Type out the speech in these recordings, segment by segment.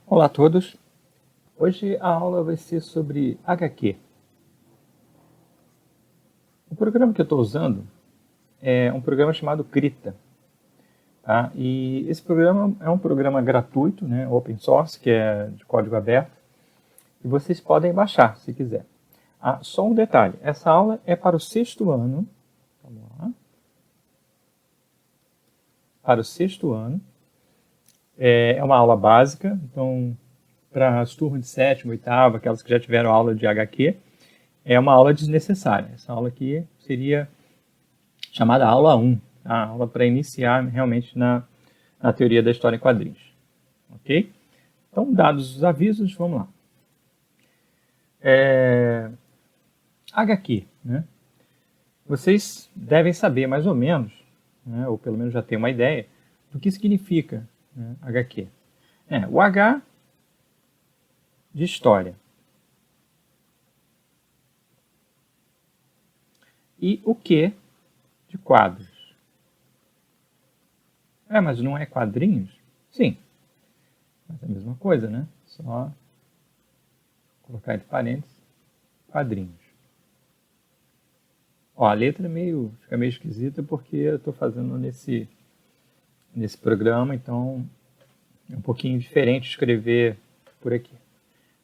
Olá a todos. Hoje a aula vai ser sobre HQ. O programa que eu estou usando é um programa chamado Krita. Tá? E esse programa é um programa gratuito, né, open source, que é de código aberto, e vocês podem baixar se quiser. Só um detalhe, essa aula é para o sexto ano. Vamos lá. Para o sexto ano. É uma aula básica, então para as turmas de sétima, oitava, aquelas que já tiveram aula de HQ, é uma aula desnecessária. Essa aula aqui seria chamada aula 1, a aula para iniciar realmente na teoria da história em quadrinhos. Ok? Então, dados os avisos, vamos lá. HQ, né? Vocês devem saber mais ou menos, né, ou pelo menos já ter uma ideia, do que significa, né, HQ. O H de história. E o Q de quadros. Mas não é quadrinhos? Sim. Mas é a mesma coisa, né? Só colocar entre parênteses, quadrinhos. A letra fica meio esquisita porque eu estou fazendo nesse programa, então é um pouquinho diferente escrever por aqui.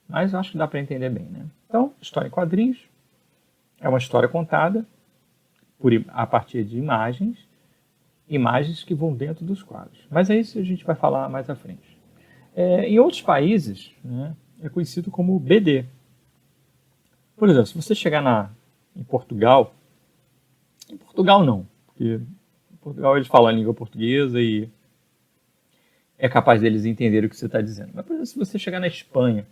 Mas eu acho que dá para entender bem, né? Então, história em quadrinhos é uma história contada a partir de imagens que vão dentro dos quadros. Mas é isso que a gente vai falar mais à frente. Em outros países, né, é conhecido como BD. Por exemplo, se você chegar em Portugal não, porque em Portugal eles falam a língua portuguesa e é capaz deles entenderem o que você está dizendo. Mas, por exemplo, se você chegar na Espanha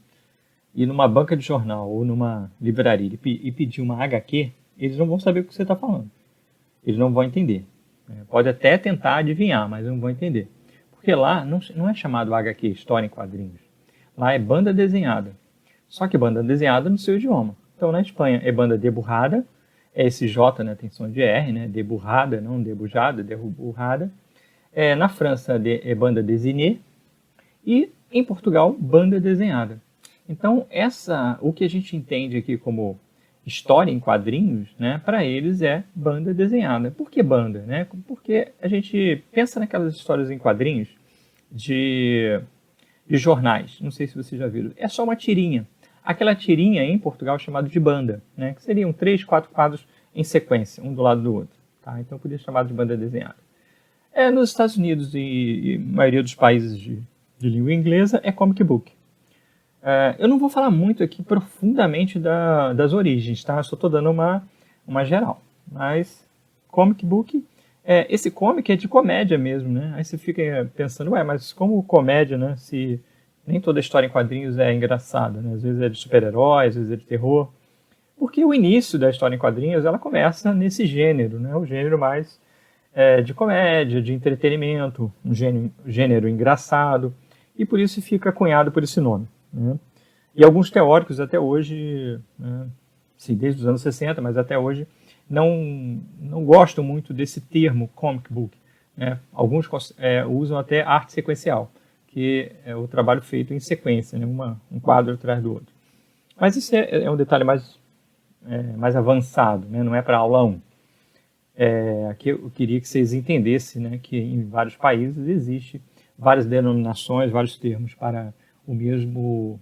e numa banca de jornal ou numa livraria e pedir uma HQ, eles não vão saber o que você está falando. Eles não vão entender. Pode até tentar adivinhar, mas não vão entender. Porque lá não é chamado HQ, história em quadrinhos. Lá é banda desenhada. Só que banda desenhada no seu idioma. Então, na Espanha é banda deburrada, é esse J, né, tem som de R, né, deburrada, não debujada, deburrada. Na França é banda dessinée e em Portugal banda desenhada. Então, o que a gente entende aqui como história em quadrinhos, né, para eles é banda desenhada. Por que banda? Né? Porque a gente pensa naquelas histórias em quadrinhos de jornais. Não sei se vocês já viram. É só uma tirinha. Aquela tirinha em Portugal é chamada de banda, né, que seriam 3, 4 quadros em sequência, um do lado do outro. Tá? Então, poderia ser chamado de banda desenhada. Nos Estados Unidos e maioria dos países de língua inglesa é comic book. Eu não vou falar muito aqui profundamente das origens, tá? Eu só estou dando uma geral. Mas comic book, esse comic é de comédia mesmo, né? Aí você fica pensando, mas como comédia, né? Se nem toda história em quadrinhos é engraçada, né? Às vezes é de super-heróis, às vezes é de terror. Porque o início da história em quadrinhos, ela começa nesse gênero, né? O gênero mais de comédia, de entretenimento, um gênero engraçado, e por isso fica cunhado por esse nome. Né? E alguns teóricos até hoje, né, sim, desde os anos 60, mas até hoje, não gostam muito desse termo comic book. Né? Alguns usam até arte sequencial, que é o trabalho feito em sequência, né? Um quadro atrás do outro. Mas isso é um detalhe mais avançado, né? Não é para aula 1. Aqui eu queria que vocês entendessem, né, que em vários países existe várias denominações, vários termos para o mesmo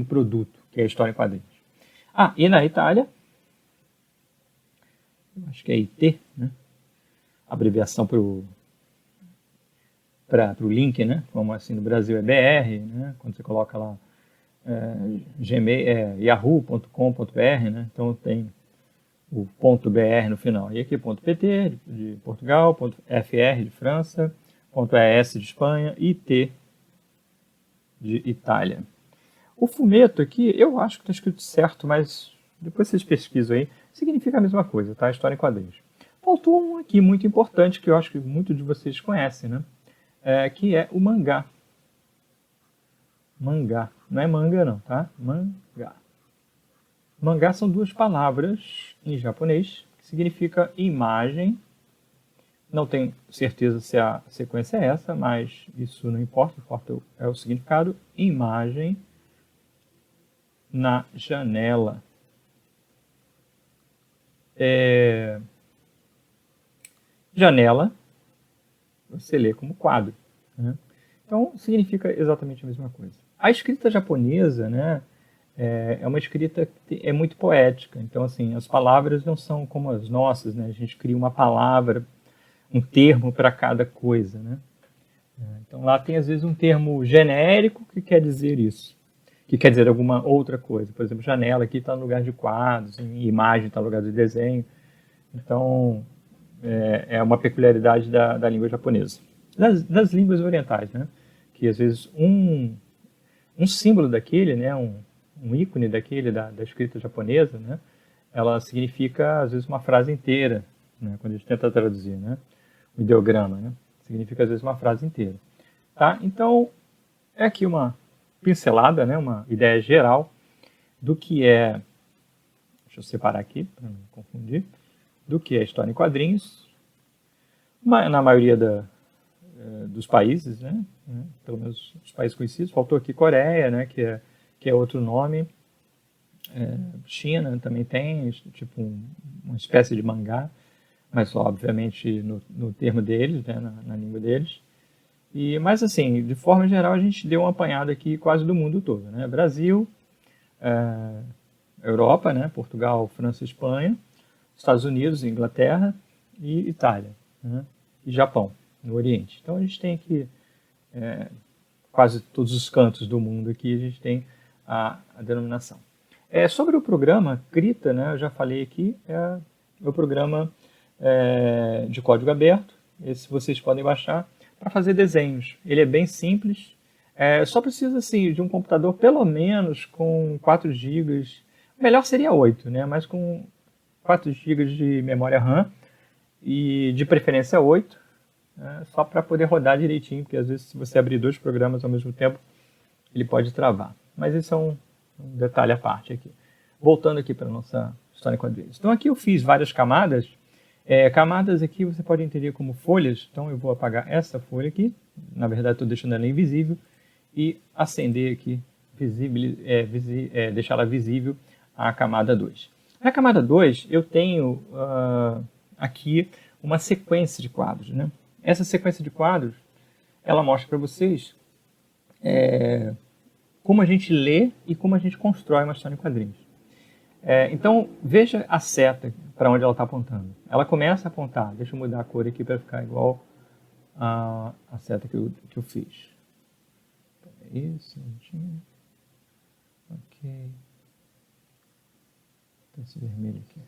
produto, que é a história em quadrinhos. E na Itália, acho que é IT, né, abreviação para o link, né, como assim no Brasil é BR, né, quando você coloca lá yahoo.com.br, né, então tem o .br no final. E aqui .pt de Portugal, .fr de França, .es de Espanha e T de Itália. O fumeto aqui, eu acho que está escrito certo, mas depois vocês pesquisam aí, significa a mesma coisa, tá? História em quadrinhos. Faltou um aqui muito importante, que eu acho que muitos de vocês conhecem, né? Que é o mangá. Mangá. Não é manga não, tá? Mangá. Mangá são duas palavras em japonês, que significa imagem Não tenho certeza se a sequência é essa, mas isso não importa. O que importa é o significado. Imagem na janela. Janela, você lê como quadro, né? Então, significa exatamente a mesma coisa. A escrita japonesa, né, é uma escrita que é muito poética. Então, assim, as palavras não são como as nossas, né? A gente cria uma palavra, um termo para cada coisa, né? Então, lá tem, às vezes, um termo genérico que quer dizer isso, que quer dizer alguma outra coisa. Por exemplo, janela aqui está no lugar de quadros, imagem está no lugar de desenho. Então, é uma peculiaridade da língua japonesa. Das línguas orientais, né? Que, às vezes, um símbolo daquele, né? Um ícone daquele, da escrita japonesa, né? Ela significa, às vezes, uma frase inteira, né? Quando a gente tenta traduzir, né? O ideograma, né? Significa, às vezes, uma frase inteira. Tá? Então, é aqui uma pincelada, né? Uma ideia geral do que é... Deixa eu separar aqui, para não confundir. Do que é história em quadrinhos, na maioria dos países, né? Pelo menos os países conhecidos. Faltou aqui Coreia, né? Que é outro nome. China também tem, tipo uma espécie de mangá, mas obviamente no termo deles, né? Na língua deles. Mas assim, de forma geral, a gente deu uma apanhada aqui quase do mundo todo, né? Brasil, Europa, né? Portugal, França, Espanha, Estados Unidos, Inglaterra e Itália, né? E Japão, no Oriente. Então a gente tem aqui quase todos os cantos do mundo aqui, a gente tem a denominação. Sobre o programa Krita, né, eu já falei aqui, é o programa de código aberto. Esse vocês podem baixar para fazer desenhos. Ele é bem simples, só precisa assim, de um computador pelo menos com 4 GB, melhor seria 8, né, mas com 4 GB de memória RAM e de preferência 8, né, só para poder rodar direitinho, porque às vezes se você abrir 2 programas ao mesmo tempo, ele pode travar. Mas isso é um detalhe à parte aqui. Voltando aqui para a nossa história em quadrinhos. Então aqui eu fiz várias camadas. Camadas aqui você pode entender como folhas. Então eu vou apagar essa folha aqui. Na verdade estou deixando ela invisível. E acender aqui, deixá-la visível a camada 2. Na camada 2 eu tenho aqui uma sequência de quadros, né? Essa sequência de quadros, ela mostra para vocês como a gente lê e como a gente constrói uma história em quadrinhos. Então, veja a seta para onde ela está apontando. Ela começa a apontar, deixa eu mudar a cor aqui para ficar igual a seta que eu fiz. Isso, ok. Esse vermelho aqui.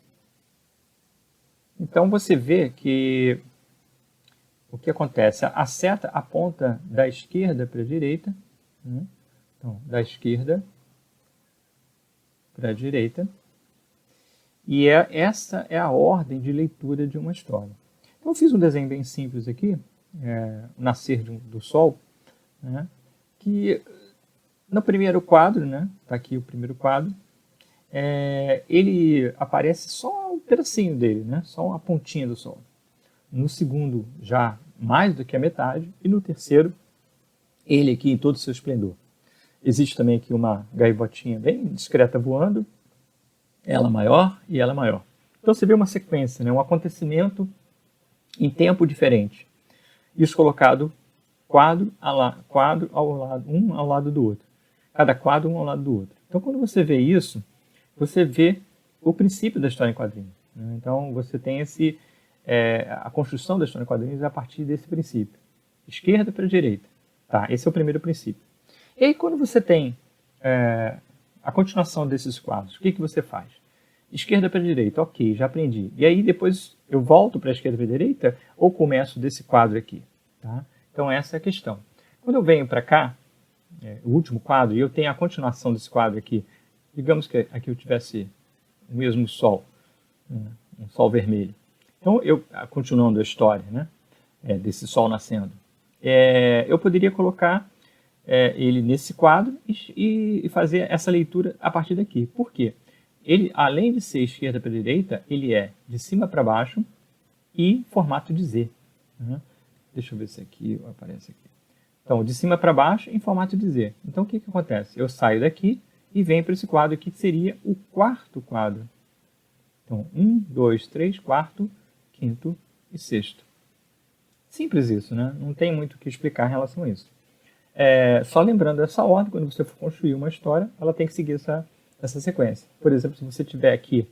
Então, você vê que o que acontece? A seta aponta da esquerda para a direita, né? Então, da esquerda para a direita. E essa é a ordem de leitura de uma história. Então, eu fiz um desenho bem simples aqui, nascer do sol, né? Que no primeiro quadro, né? Está aqui o primeiro quadro, ele aparece só um pedacinho dele, né? Só a pontinha do sol. No segundo, já mais do que a metade. E no terceiro, ele aqui em todo o seu esplendor. Existe também aqui uma gaivotinha bem discreta voando, ela maior e ela maior. Então você vê uma sequência, né? Um acontecimento em tempo diferente. Isso colocado quadro ao lado, um ao lado do outro. Cada quadro um ao lado do outro. Então quando você vê isso, você vê o princípio da história em quadrinhos, né? Então você tem a construção da história em quadrinhos a partir desse princípio. Esquerda para direita. Tá? Esse é o primeiro princípio. E aí quando você tem a continuação desses quadros, o que você faz? Esquerda para direita, ok, já aprendi. E aí depois eu volto para a esquerda para a direita ou começo desse quadro aqui? Tá? Então essa é a questão. Quando eu venho para cá, o último quadro, e eu tenho a continuação desse quadro aqui, digamos que aqui eu tivesse o mesmo sol, um sol vermelho. Então, continuando a história, né, desse sol nascendo, eu poderia colocar ele nesse quadro e fazer essa leitura a partir daqui. Por quê? Ele, além de ser esquerda para direita, ele é de cima para baixo e formato de Z. Né? Deixa eu ver se aqui aparece aqui. Então, de cima para baixo em formato de Z. Então, o que acontece? Eu saio daqui e venho para esse quadro aqui, que seria o quarto quadro. Então, 1, 2, 3, quarto, quinto e sexto. Simples isso, né? Não tem muito o que explicar em relação a isso. Só lembrando essa ordem, quando você for construir uma história, ela tem que seguir essa sequência. Por exemplo, se você tiver aqui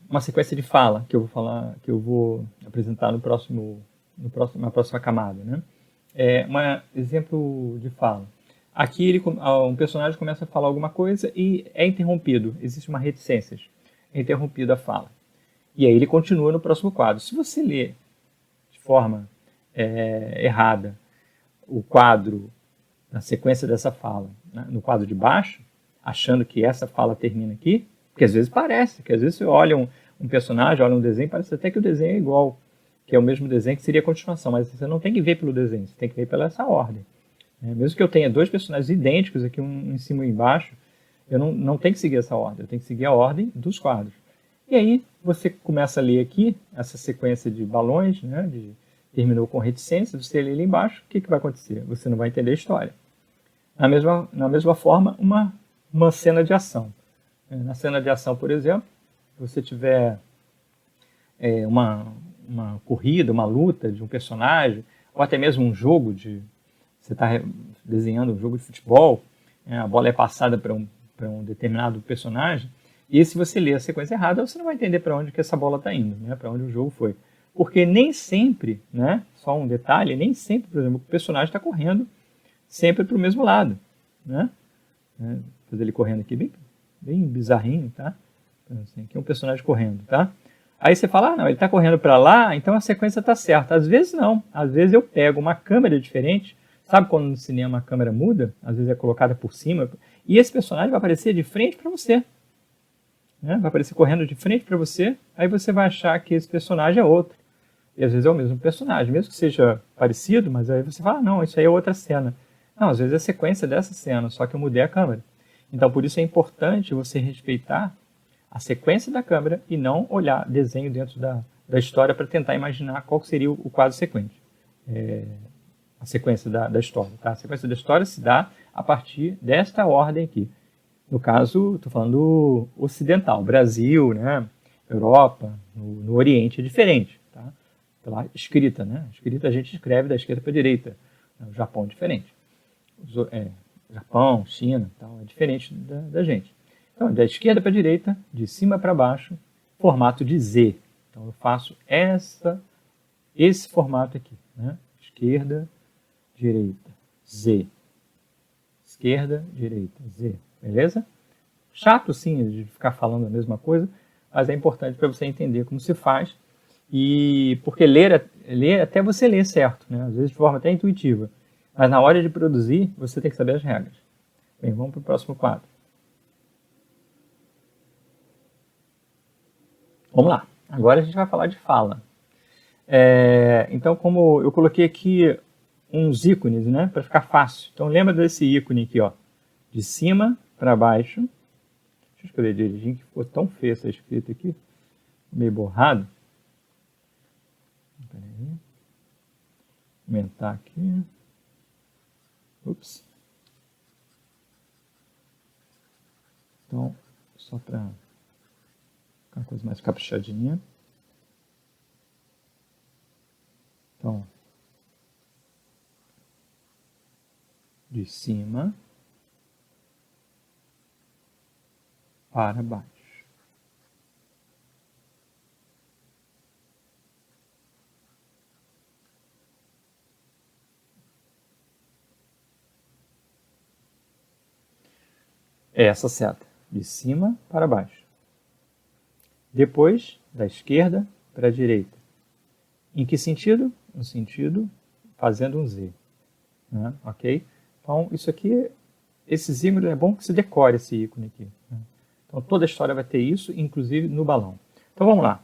uma sequência de fala, que eu vou apresentar na próxima camada, né? Um exemplo de fala. Aqui um personagem começa a falar alguma coisa e é interrompido. Existe uma reticência. É interrompida a fala. E aí ele continua no próximo quadro. Se você ler de forma errada o quadro, na sequência dessa fala, né, no quadro de baixo, achando que essa fala termina aqui, porque às vezes parece, que às vezes você olha um personagem, olha um desenho, parece até que o desenho é igual, que é o mesmo desenho que seria a continuação, mas você não tem que ver pelo desenho, você tem que ver pela essa ordem. Mesmo que eu tenha dois personagens idênticos aqui, um em cima e embaixo, eu não tenho que seguir essa ordem, eu tenho que seguir a ordem dos quadros. E aí você começa a ler aqui essa sequência de balões, né, terminou com reticência, você lê ali embaixo, o que vai acontecer? Você não vai entender a história. Na mesma forma, uma cena de ação. Na cena de ação, por exemplo, se você tiver uma corrida, uma luta de um personagem, ou até mesmo um jogo você está desenhando um jogo de futebol, a bola é passada para um determinado personagem, e se você ler a sequência errada, você não vai entender para onde que essa bola está indo, né, para onde o jogo foi. Porque nem sempre, né, só um detalhe, nem sempre, por exemplo, o personagem está correndo sempre para o mesmo lado. Né? Vou fazer ele correndo aqui bem bizarrinho, tá? Assim, aqui é um personagem correndo, tá? Aí você fala, não, ele está correndo para lá, então a sequência está certa. Às vezes não. Às vezes eu pego uma câmera diferente. Sabe quando no cinema a câmera muda? Às vezes é colocada por cima. E esse personagem vai aparecer de frente para você. Né? Vai aparecer correndo de frente para você. Aí você vai achar que esse personagem é outro. E às vezes é o mesmo personagem, mesmo que seja parecido, mas aí você fala, não, isso aí é outra cena. Não, às vezes é a sequência dessa cena, só que eu mudei a câmera. Então, por isso é importante você respeitar a sequência da câmera e não olhar desenho dentro da história para tentar imaginar qual seria o quadro sequente. A sequência da história. Tá? A sequência da história se dá a partir desta ordem aqui. No caso, estou falando ocidental, Brasil, né? Europa, no Oriente é diferente. Tá? Pela escrita, né? Escrita a gente escreve da esquerda para a direita. No Japão é diferente. Japão, China, tal, é diferente da gente. Então, da esquerda para a direita, de cima para baixo, formato de Z. Então, eu faço esse formato aqui. Né? Esquerda, direita, Z. Esquerda, direita, Z. Beleza? Chato, sim, de ficar falando a mesma coisa, mas é importante para você entender como se faz. E porque ler até você ler certo, né? Às vezes de forma até intuitiva. Mas na hora de produzir, você tem que saber as regras. Bem, vamos para o próximo quadro. Vamos lá. Agora a gente vai falar de fala. Então, como eu coloquei aqui uns ícones, né, para ficar fácil. Então, lembra desse ícone aqui, ó, de cima para baixo. Deixa eu escrever direitinho, que ficou tão feio essa escrita aqui, meio borrado. Peraí. Aumentar aqui. Ups. Então, só para ficar uma coisa mais caprichadinha. Então, de cima para baixo. É essa seta, de cima para baixo. Depois, da esquerda para a direita. Em que sentido? No sentido fazendo um Z. Né? Ok? Então, isso aqui, esses ícones, é bom que se decore esse ícone aqui. Né? Então, toda a história vai ter isso, inclusive no balão. Então, vamos lá.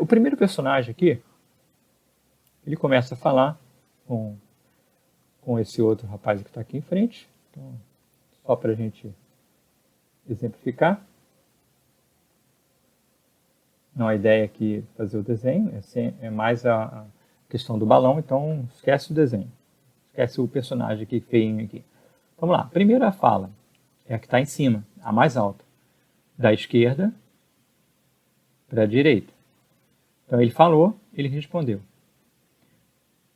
O primeiro personagem aqui, ele começa a falar com esse outro rapaz que está aqui em frente. Então, só para a gente exemplificar. Não a ideia aqui é fazer o desenho, é mais a questão do balão, então esquece o desenho. Esquece o personagem aqui feinho aqui. Vamos lá, primeira fala é a que está em cima, a mais alta, da esquerda para a direita. Então ele falou, ele respondeu.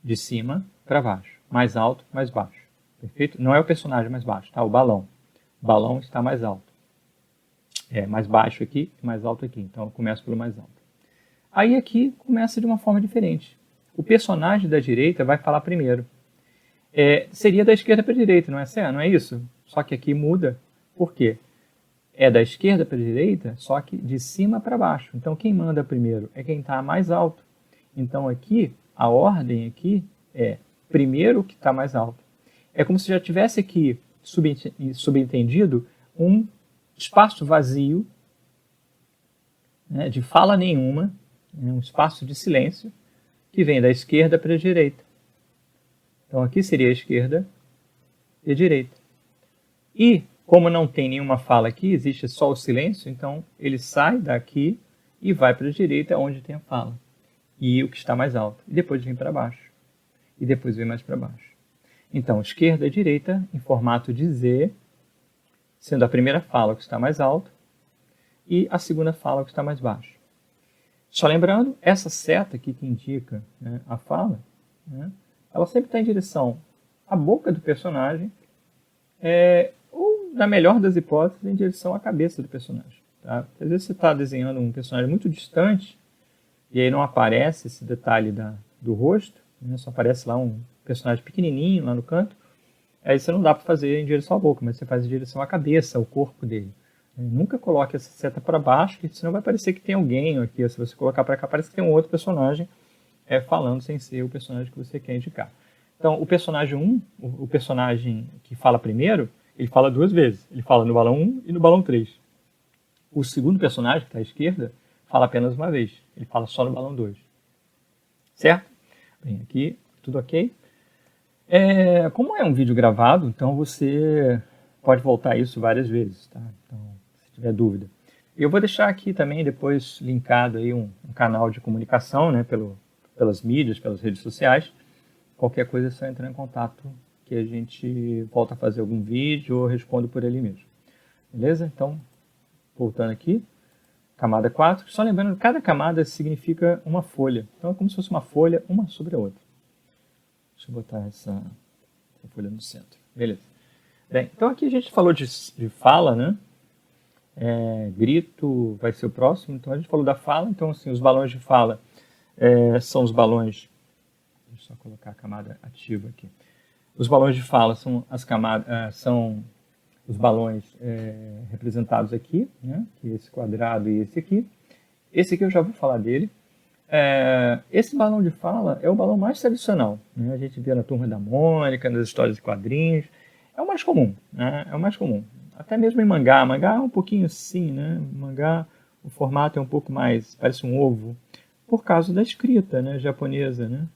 De cima para baixo, mais alto, mais baixo. Perfeito? Não é o personagem mais baixo, tá? O balão. O balão está mais alto. É mais baixo aqui e mais alto aqui. Então eu começo pelo mais alto. Aí aqui começa de uma forma diferente. O personagem da direita vai falar primeiro. Seria da esquerda para a direita, não é, não é isso? Só que aqui muda. Por quê? É da esquerda para a direita, só que de cima para baixo. Então quem manda primeiro é quem está mais alto. Então aqui, a ordem aqui é primeiro o que está mais alto. É como se já tivesse aqui subentendido um espaço vazio, né, de fala nenhuma, né, um espaço de silêncio, que vem da esquerda para a direita. Então aqui seria a esquerda e a direita. E como não tem nenhuma fala aqui, existe só o silêncio, então ele sai daqui e vai para a direita onde tem a fala. E o que está mais alto. E depois vem para baixo. E depois vem mais para baixo. Então, esquerda e direita em formato de Z, sendo a primeira fala o que está mais alto e a segunda fala o que está mais baixo. Só lembrando, essa seta aqui que indica, né, a fala, né, ela sempre está em direção à boca do personagem, ou, na melhor das hipóteses, em direção à cabeça do personagem. Tá? Às vezes você está desenhando um personagem muito distante e aí não aparece esse detalhe do rosto, né, só aparece lá um personagem pequenininho lá no canto. Aí você não dá para fazer em direção à boca, mas você faz em direção à cabeça, ao corpo dele. Nunca coloque essa seta para baixo, porque senão vai parecer que tem alguém aqui. Se você colocar para cá, parece que tem um outro personagem falando sem ser o personagem que você quer indicar. Então, o personagem 1, o personagem que fala primeiro, ele fala duas vezes. Ele fala no balão 1 e no balão 3. O segundo personagem, que está à esquerda, fala apenas uma vez. Ele fala só no balão 2. Certo? Bem, aqui, tudo ok? Como é um vídeo gravado, então você pode voltar a isso várias vezes, tá? Então, se tiver dúvida. Eu vou deixar aqui também depois linkado aí um canal de comunicação, né, pelas mídias, pelas redes sociais. Qualquer coisa é só entrar em contato que a gente volta a fazer algum vídeo ou respondo por ali mesmo. Beleza? Então, voltando aqui, camada 4. Só lembrando que cada camada significa uma folha. Então é como se fosse uma folha, uma sobre a outra. Deixa eu botar essa folha no centro. Beleza. Bem, então aqui a gente falou de fala, né? Grito vai ser o próximo. Então a gente falou da fala. Então, assim, os balões de fala são os balões... Deixa eu só colocar a camada ativa aqui. Os balões de fala são as camadas, são os balões representados aqui, né? Que é esse quadrado e esse aqui. Esse aqui eu já vou falar dele. Esse balão de fala é o balão mais tradicional, né? A gente vê na Turma da Mônica, nas histórias de quadrinhos. É o mais comum, né? É o mais comum. Até mesmo em mangá. Mangá é um pouquinho assim, né? Mangá, o formato é um pouco mais, parece um ovo, por causa da escrita, né, japonesa, né?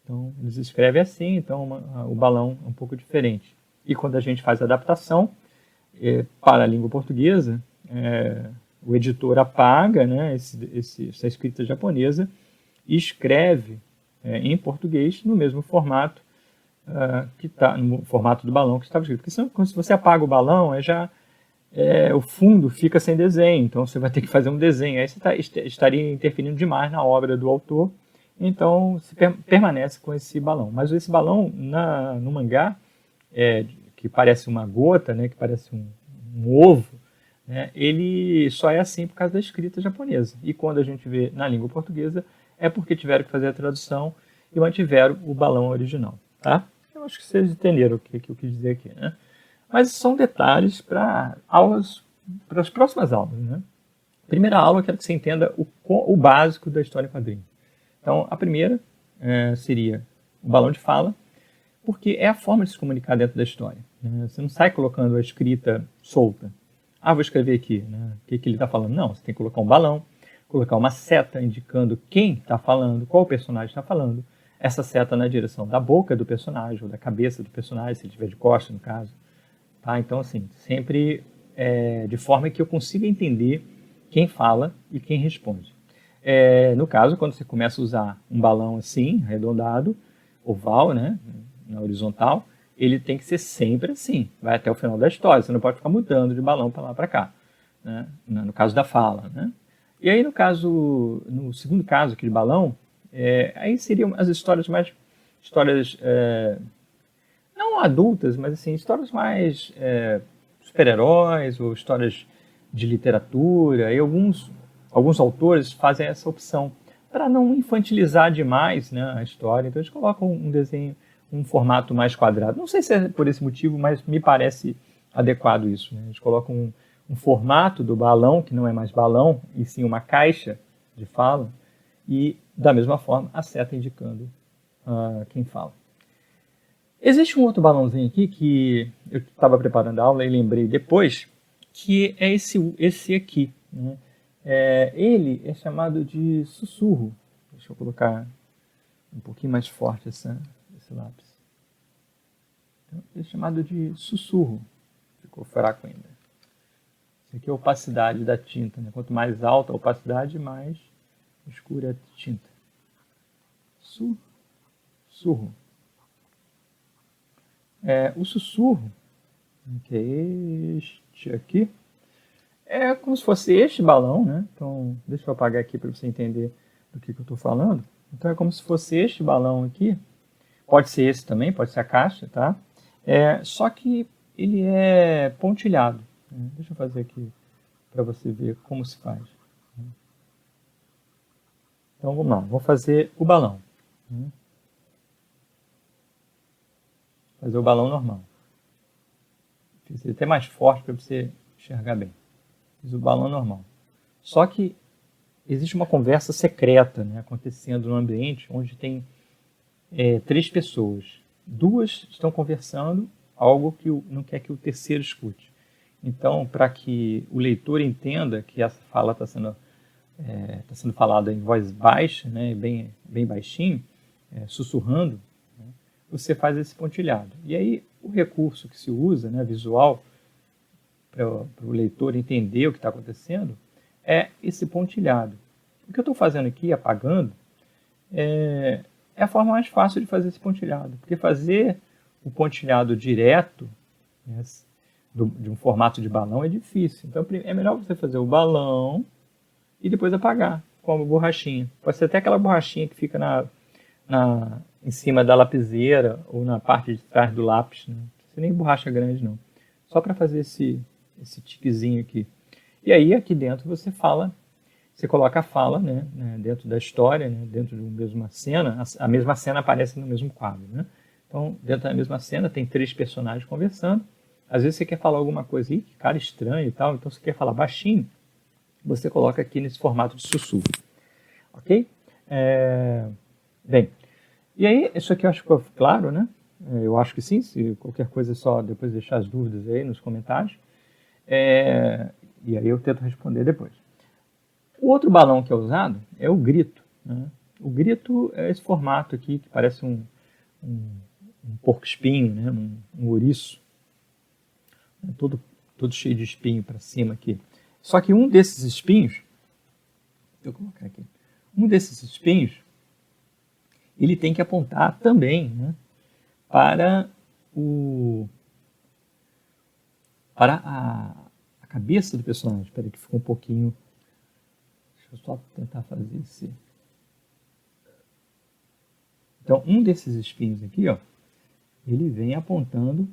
Então, eles escrevem assim, então o balão é um pouco diferente. E quando a gente faz a adaptação para a língua portuguesa, o editor apaga, né, essa escrita japonesa e escreve em português no mesmo formato que tá, no formato do balão que estava escrito. Porque se você apaga o balão, o fundo fica sem desenho, então você vai ter que fazer um desenho. Aí você estaria interferindo demais na obra do autor, então você permanece com esse balão. Mas esse balão no mangá, que parece uma gota, né, que parece um ovo, né, ele só é assim por causa da escrita japonesa. E quando a gente vê na língua portuguesa, é porque tiveram que fazer a tradução e mantiveram o balão original. Tá? Eu acho que vocês entenderam o que eu quis dizer aqui, né? Mas são detalhes para as próximas aulas, né? Primeira aula, eu quero que você entenda o básico da história em quadrinhos. Então, a primeira seria o balão de fala, porque é a forma de se comunicar dentro da história, né? Você não sai colocando a escrita solta. Vou escrever aqui, né? O que ele está falando? Não, você tem que colocar um balão, colocar uma seta indicando quem está falando, qual personagem está falando. Essa seta na direção da boca do personagem, ou da cabeça do personagem, se ele estiver de costas, no caso. Tá? Então, assim, sempre de forma que eu consiga entender quem fala e quem responde. No caso, quando você começa a usar um balão assim, arredondado, oval, né, na horizontal, ele tem que ser sempre assim, vai até o final da história, você não pode ficar mudando de balão para lá para cá, né, no caso da fala, né. E aí no segundo caso aqui de balão, aí seriam as histórias não adultas, mas assim, histórias mais super-heróis ou histórias de literatura, e alguns autores fazem essa opção para não infantilizar demais, né, a história. Então eles colocam um desenho, um formato mais quadrado. Não sei se é por esse motivo, mas me parece adequado isso, né? Eles colocam um formato do balão, que não é mais balão, e sim uma caixa de fala, e da mesma forma a seta indicando quem fala. Existe um outro balãozinho aqui que eu estava preparando a aula e lembrei depois, que é esse aqui, né? Ele é chamado de sussurro. Deixa eu colocar um pouquinho mais forte esse lápis. Então, ele é chamado de sussurro. Ficou fraco ainda. Isso aqui é a opacidade da tinta, né? Quanto mais alta a opacidade, mais escura a tinta. Sussurro. O sussurro, que é este aqui, é como se fosse este balão, né? Então, deixa eu apagar aqui para você entender do que eu estou falando. Então, é como se fosse este balão aqui. Pode ser esse também, pode ser a caixa, tá? Só que ele é pontilhado, né? Deixa eu fazer aqui para você ver como se faz. Então, vamos lá. Vou fazer o balão. Fazer o balão normal. Fiz ele até mais forte para você enxergar bem. Fiz o balão normal. Só que existe uma conversa secreta, né, acontecendo no ambiente onde tem 3 pessoas. 2 estão conversando algo que não quer que o terceiro escute. Então, para que o leitor entenda que essa fala está sendo falada em voz baixa, né, bem baixinho, sussurrando, né, você faz esse pontilhado. E aí, o recurso que se usa, né, visual, para o leitor entender o que está acontecendo, é esse pontilhado. O que eu estou fazendo aqui, apagando, é a forma mais fácil de fazer esse pontilhado. Porque fazer o pontilhado direto, né, de um formato de balão, é difícil. Então é melhor você fazer o balão e depois apagar com uma borrachinha. Pode ser até aquela borrachinha que fica em cima da lapiseira ou na parte de trás do lápis. Né? Não precisa nem borracha grande, não. Só para fazer esse tiquezinho aqui. E aí, aqui dentro, você coloca a fala, né, dentro da história, né, dentro de uma mesma cena. A mesma cena aparece no mesmo quadro. Né? Então, dentro da mesma cena, tem 3 personagens conversando. Às vezes você quer falar alguma coisa, que cara estranho e tal, então você quer falar baixinho, você coloca aqui nesse formato de sussurro. Ok? Bem, e aí, isso aqui eu acho que ficou claro, né? Eu acho que sim, se qualquer coisa é só depois deixar as dúvidas aí nos comentários. E aí eu tento responder depois. O outro balão que é usado é o grito. Né? O grito é esse formato aqui que parece um porco-espinho, né? um ouriço, né? todo cheio de espinho para cima aqui. Só que um desses espinhos, deixa eu colocar aqui, um desses espinhos, ele tem que apontar também, né, para a cabeça do personagem. Espera aí que ficou um pouquinho. Deixa eu só tentar fazer esse. Então, um desses espinhos aqui, ó, ele vem apontando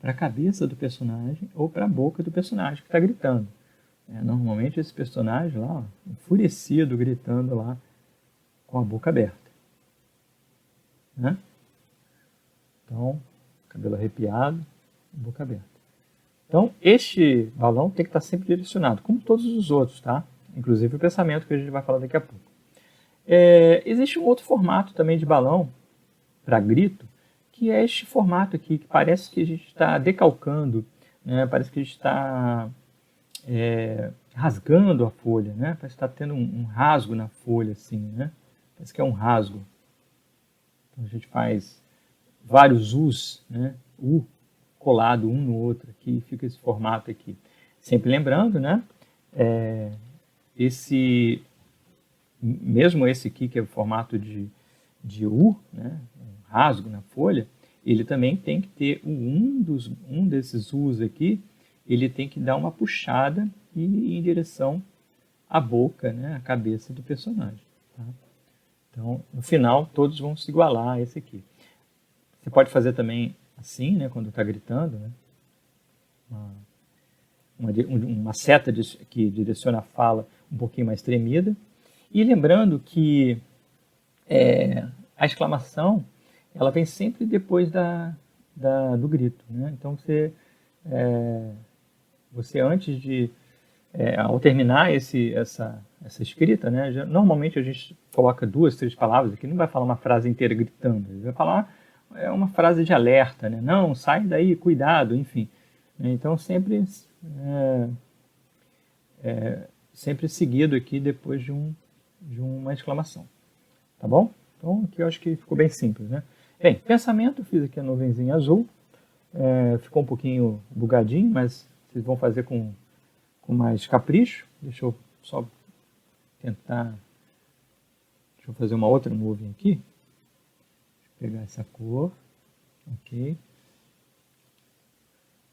para a cabeça do personagem ou para a boca do personagem que está gritando. Normalmente esse personagem lá, ó, enfurecido, gritando lá com a boca aberta. Né? Então, cabelo arrepiado, boca aberta. Então, este balão tem que estar sempre direcionado, como todos os outros, tá? Inclusive o pensamento que a gente vai falar daqui a pouco. Existe um outro formato também de balão para grito, que é este formato aqui, que parece que a gente está decalcando, né? Parece que a gente está rasgando a folha, né? Parece que está tendo um rasgo na folha, assim, né? Parece que é um rasgo. Então a gente faz vários U's, né? U colado um no outro, aqui fica esse formato aqui. Sempre lembrando, né, mesmo esse aqui, que é o formato de U, né, um rasgo na folha, ele também tem que ter um desses U's aqui, ele tem que dar uma puxada e ir em direção à boca, né, à cabeça do personagem. Tá? Então, no final, todos vão se igualar a esse aqui. Você pode fazer também assim, né, quando está gritando, né, uma seta que direciona a fala um pouquinho mais tremida. E lembrando que a exclamação ela vem sempre depois do grito. Né? Então, você antes de... ao terminar essa escrita, né, normalmente a gente coloca 2, 3 palavras aqui, não vai falar uma frase inteira gritando, vai falar uma frase de alerta, né? Não, sai daí, cuidado, enfim. Então, sempre seguido aqui depois de uma exclamação. Tá bom? Então, aqui eu acho que ficou bem simples, né? Bem, pensamento, fiz aqui a nuvenzinha azul. Ficou um pouquinho bugadinho, mas vocês vão fazer com mais capricho. Deixa eu só tentar... Deixa eu fazer uma outra nuvem aqui. Deixa eu pegar essa cor. Ok.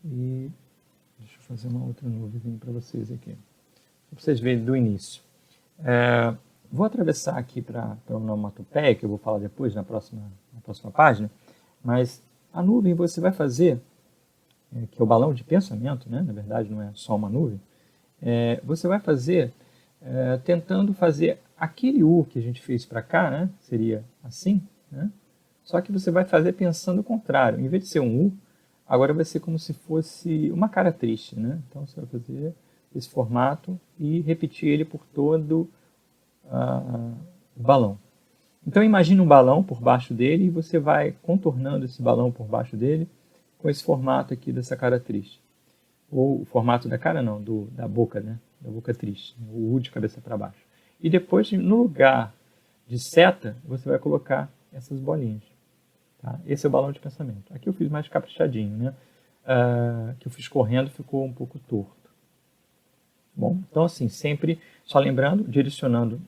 E deixa eu fazer uma outra nuvem para vocês aqui. Para vocês verem do início. Vou atravessar aqui para a onomatopeia, que eu vou falar depois na próxima página, mas a nuvem você vai fazer, que é o balão de pensamento, né? Na verdade não é só uma nuvem, você vai fazer tentando fazer aquele U que a gente fez para cá, né? Seria assim, né? Só que você vai fazer pensando o contrário. Em vez de ser um U, agora vai ser como se fosse uma cara triste, né? Então você vai fazer esse formato e repetir ele por todo o balão. Então imagine um balão por baixo dele e você vai contornando esse balão por baixo dele com esse formato aqui dessa cara triste. Ou o formato da cara não, da boca, né? Da boca triste, o U de cabeça para baixo. E depois, no lugar de seta, você vai colocar essas bolinhas. Tá? Esse é o balão de pensamento. Aqui eu fiz mais caprichadinho, né? Que eu fiz correndo, ficou um pouco torto. Bom, então assim, sempre, só lembrando, direcionando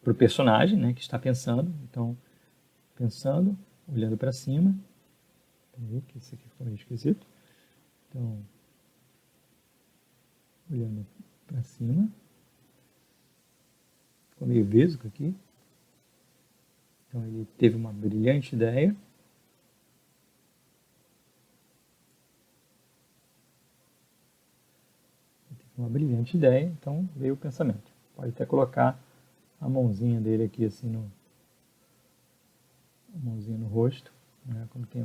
para o personagem, né, que está pensando. Então, pensando, olhando para cima. Peraí, que isso aqui ficou meio esquisito. Então, olhando para cima. Ficou meio vesgo aqui. Então, ele teve uma brilhante ideia. Então veio o pensamento. Pode até colocar a mãozinha dele aqui, assim, a mãozinha no rosto, né, como tem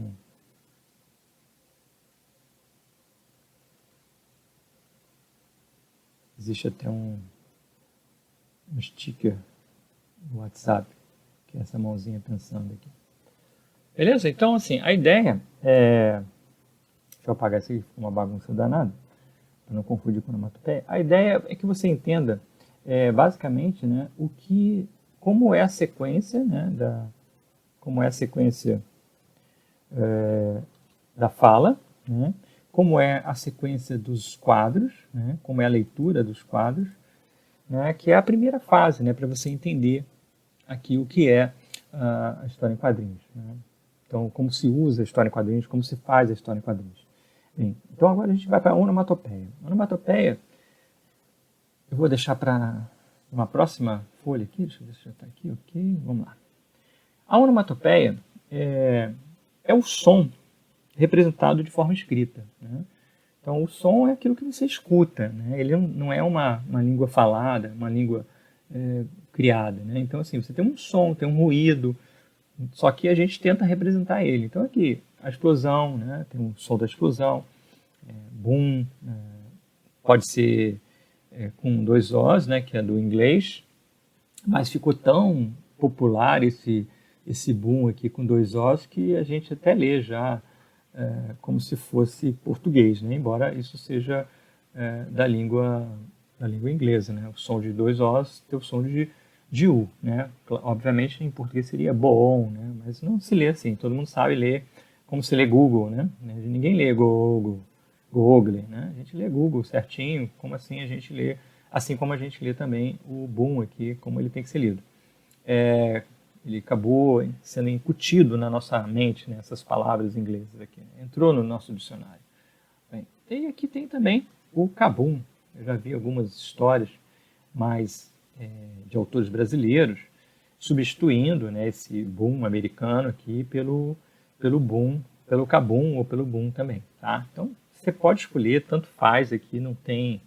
existe até um sticker no WhatsApp, que é essa mãozinha pensando aqui. Beleza? Então, assim, a ideia é... Deixa eu apagar isso aqui, ficou uma bagunça danada, para não confundir com onomatopeia. A ideia é que você entenda, basicamente, né, como é a sequência, né, da fala, né, como é a sequência dos quadros, né, como é a leitura dos quadros, né, que é a primeira fase, né, para você entender aqui o que é a história em quadrinhos. Né? Então, como se usa a história em quadrinhos, como se faz a história em quadrinhos. Bem, então agora a gente vai para a onomatopeia. A onomatopeia, eu vou deixar para uma próxima folha aqui, deixa eu ver se já está aqui, ok, vamos lá. A onomatopeia é o som representado de forma escrita. Né? Então, o som é aquilo que você escuta. Né? Ele não é uma língua falada, uma língua criada. Né? Então, assim, você tem um som, tem um ruído, só que a gente tenta representar ele. Então, aqui, a explosão, né? Tem um som da explosão, boom, pode ser com 2 Os, né? Que é do inglês, mas ficou tão popular esse boom aqui com 2 Os que a gente até lê já como se fosse português, né? Embora isso seja da língua inglesa, né? O som de 2 Os tem o som de U, né? Obviamente em português seria bom, né? Mas não se lê assim, todo mundo sabe ler como se lê Google, né? Ninguém lê Google, Google, né? A gente lê Google certinho, como assim a gente lê, assim como a gente lê também o Boom aqui, como ele tem que ser lido. Ele acabou sendo incutido na nossa mente, né, essas palavras inglesas aqui, né? Entrou no nosso dicionário. Bem, e aqui tem também o Kabum. Eu já vi algumas histórias mais de autores brasileiros substituindo, né, esse boom americano aqui pelo boom, pelo Kabum ou pelo boom também, tá? Então você pode escolher, tanto faz aqui, não tem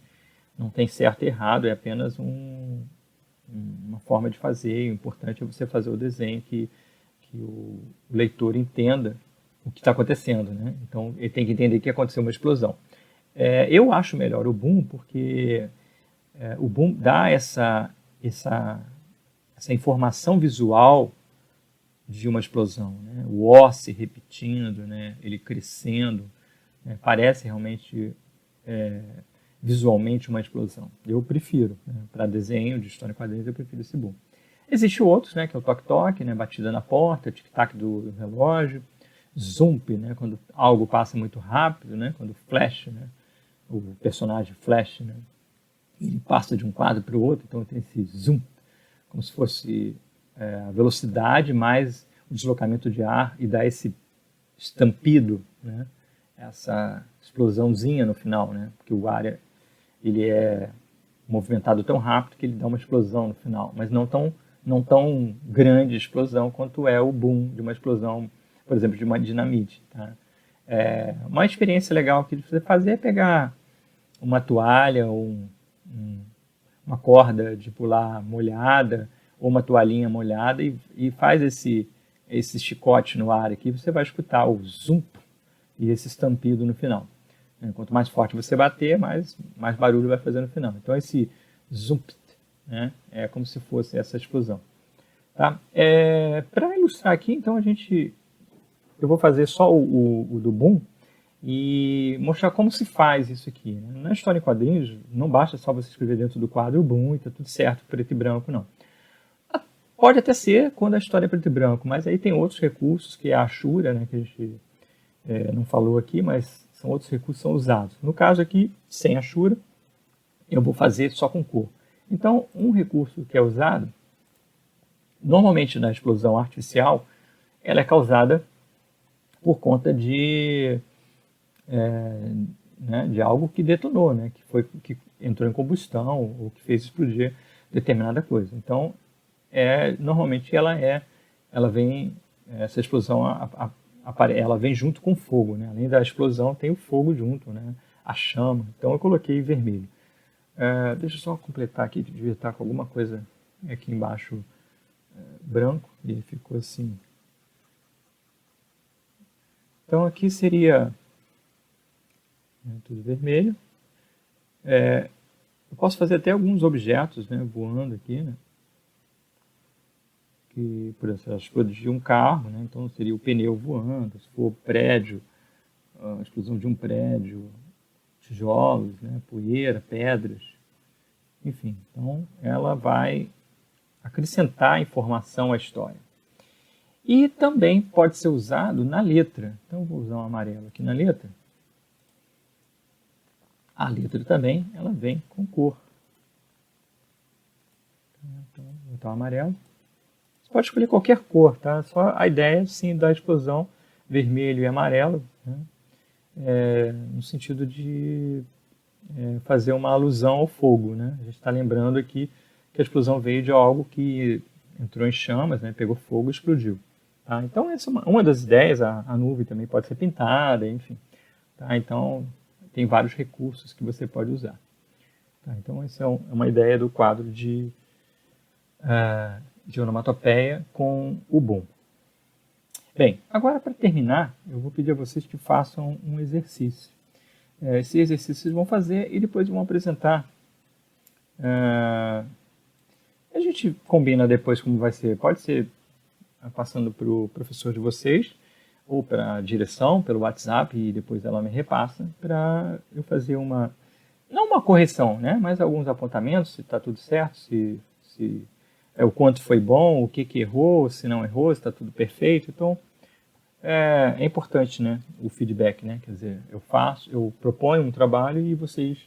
certo e errado, é apenas uma forma de fazer. O importante é você fazer o desenho que o leitor entenda o que está acontecendo, né? Então ele tem que entender que aconteceu uma explosão. Eu acho melhor o boom porque o boom dá essa informação visual de uma explosão, né? O O se repetindo, né? Ele crescendo, né? Parece realmente visualmente uma explosão. Eu prefiro, né? Para desenho de história em quadrinhos, eu prefiro esse boom. Existem outros, né? Que é o toque-toque, né? Batida na porta, tic-tac do relógio, zoom, né? Quando algo passa muito rápido, né? Quando flash, né? O personagem flash, né? Ele passa de um quadro para o outro, então tem esse zoom, como se fosse a velocidade mais o deslocamento de ar, e dá esse estampido, né? Essa explosãozinha no final, né? Porque o ar ele é movimentado tão rápido que ele dá uma explosão no final, mas não tão grande explosão quanto é o boom de uma explosão, por exemplo, de uma dinamite. Tá? Uma experiência legal que você fazer é pegar uma toalha ou uma corda de pular molhada ou uma toalhinha molhada e faz esse chicote no ar aqui, você vai escutar o zoom e esse estampido no final. Quanto mais forte você bater, mais barulho vai fazer no final. Então esse zoom, né, é como se fosse essa explosão. Tá? Para ilustrar aqui, então eu vou fazer só o do boom e mostrar como se faz isso aqui. Né? Na história em quadrinhos, não basta só você escrever dentro do quadro o boom e está tudo certo, preto e branco, não. Pode até ser quando a história é preto e branco, mas aí tem outros recursos, que é a Ashura, né, que a gente não falou aqui, mas são outros recursos que são usados. No caso aqui, sem Ashura, eu vou fazer só com cor. Então, um recurso que é usado, normalmente na explosão artificial, ela é causada por conta de algo que detonou, né? que entrou em combustão ou que fez explodir determinada coisa. Então, normalmente ela vem, essa explosão ela vem junto com o fogo, né? Além da explosão tem o fogo junto, né? A chama. Então eu coloquei vermelho. Deixa eu só completar aqui, devia estar com alguma coisa aqui embaixo branco e ficou assim. Então aqui seria tudo vermelho. Eu posso fazer até alguns objetos, né, voando aqui, né? Que, por exemplo, se for de um carro, né, então seria o pneu voando. Se for prédio, a explosão de um prédio, tijolos, né, poeira, pedras, enfim. Então ela vai acrescentar informação à história. E também pode ser usado na letra. Então eu vou usar um amarelo aqui na letra. A letra também ela vem com cor. Então vou botar o amarelo. Você pode escolher qualquer cor, tá? Só a ideia sim da explosão vermelho e amarelo, né? No sentido de fazer uma alusão ao fogo, né? A gente está lembrando aqui que a explosão veio de algo que entrou em chamas, né? Pegou fogo e explodiu. Tá? Então essa é uma das ideias. A nuvem também pode ser pintada, enfim. Tá? Então tem vários recursos que você pode usar. Tá? Então essa é uma ideia do quadro de onomatopeia com o boom. Bem, agora para terminar, eu vou pedir a vocês que façam um exercício. Esse exercício vocês vão fazer e depois vão apresentar. A gente combina depois como vai ser. Pode ser passando para o professor de vocês ou para a direção, pelo WhatsApp, e depois ela me repassa para eu fazer não uma correção, né, mas alguns apontamentos, se está tudo certo, se o quanto foi bom, o que errou, se não errou, se está tudo perfeito. Então, é importante, né, o feedback, né? Quer dizer, eu proponho um trabalho e vocês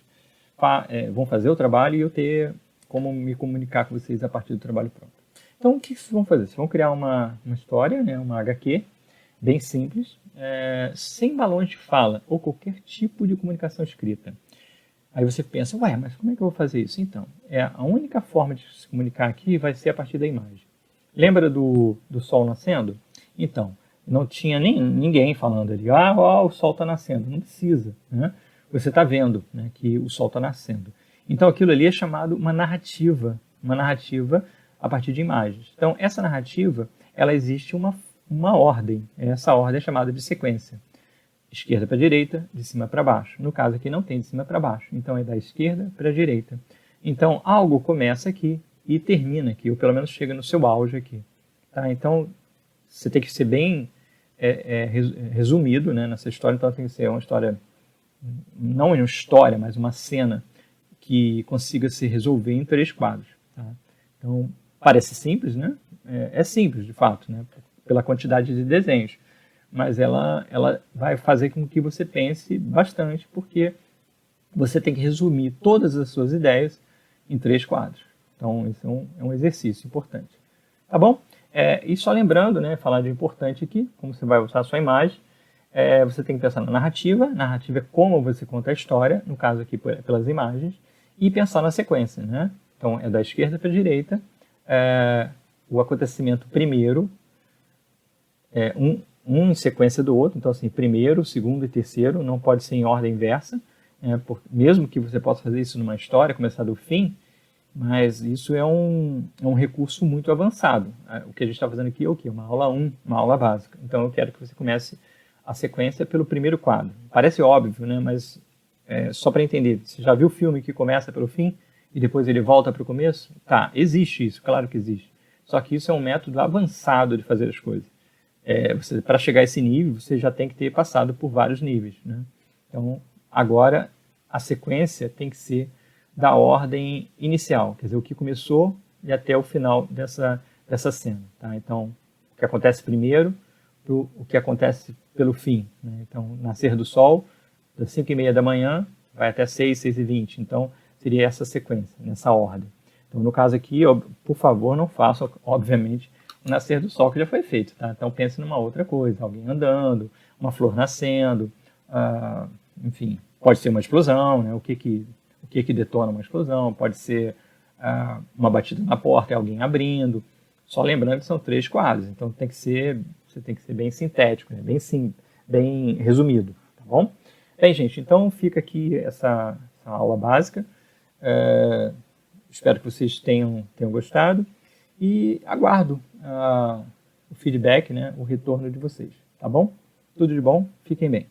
vão fazer o trabalho e eu ter como me comunicar com vocês a partir do trabalho pronto. Então, o que vocês vão fazer? Vocês vão criar uma história, né, uma HQ, bem simples, sem balões de fala ou qualquer tipo de comunicação escrita. Aí você pensa, ué, mas como é que eu vou fazer isso? Então, a única forma de se comunicar aqui vai ser a partir da imagem. Lembra do sol nascendo? Então, não tinha ninguém falando ali, o sol está nascendo. Não precisa, né? Você está vendo, né, que o sol está nascendo. Então, aquilo ali é chamado uma narrativa a partir de imagens. Então, essa narrativa, ela existe uma ordem. Essa ordem é chamada de sequência. Esquerda para direita, de cima para baixo. No caso aqui não tem de cima para baixo, então é da esquerda para a direita. Então, algo começa aqui e termina aqui, ou pelo menos chega no seu auge aqui. Tá? Então, você tem que ser bem resumido, né, nessa história. Então, tem que ser uma história, não uma história, mas uma cena que consiga se resolver em 3 quadros. Tá? Então, parece simples, né? É simples, de fato, né? Pela quantidade de desenhos. Mas ela vai fazer com que você pense bastante, porque você tem que resumir todas as suas ideias em 3 quadros. Então, isso é um exercício importante. Tá bom? E só lembrando, né, falar de importante aqui, como você vai usar a sua imagem, você tem que pensar na narrativa. Narrativa é como você conta a história, no caso aqui pelas imagens, e pensar na sequência, né? Então, é da esquerda para a direita, o acontecimento primeiro, um em sequência do outro. Então, assim, primeiro, segundo e terceiro, não pode ser em ordem inversa, mesmo que você possa fazer isso numa história, começar do fim, mas isso é um recurso muito avançado. O que a gente está fazendo aqui é o quê? Uma aula 1, uma aula básica. Então, eu quero que você comece a sequência pelo primeiro quadro. Parece óbvio, né? Mas só para entender. Você já viu o filme que começa pelo fim e depois ele volta para o começo? Tá, existe isso, claro que existe. Só que isso é um método avançado de fazer as coisas. Para chegar a esse nível, você já tem que ter passado por vários níveis, né? Então, agora, a sequência tem que ser da ordem inicial, quer dizer, o que começou e até o final dessa cena. Tá? Então, o que acontece primeiro, o que acontece pelo fim. Né? Então, nascer do sol, das 5h30 da manhã, vai até 6h20. Então, seria essa sequência, nessa ordem. Então, no caso aqui, por favor, não faça, obviamente, o nascer do sol que já foi feito. Tá? Então, pense numa outra coisa, alguém andando, uma flor nascendo, enfim, pode ser uma explosão, né? O que detona uma explosão, pode ser uma batida na porta, alguém abrindo. Só lembrando que são 3 quadros, então você tem que ser bem sintético, né? bem resumido, tá bom? Bem, gente, então fica aqui essa aula básica. Espero que vocês tenham gostado e aguardo o feedback, né? O retorno de vocês, tá bom? Tudo de bom, fiquem bem.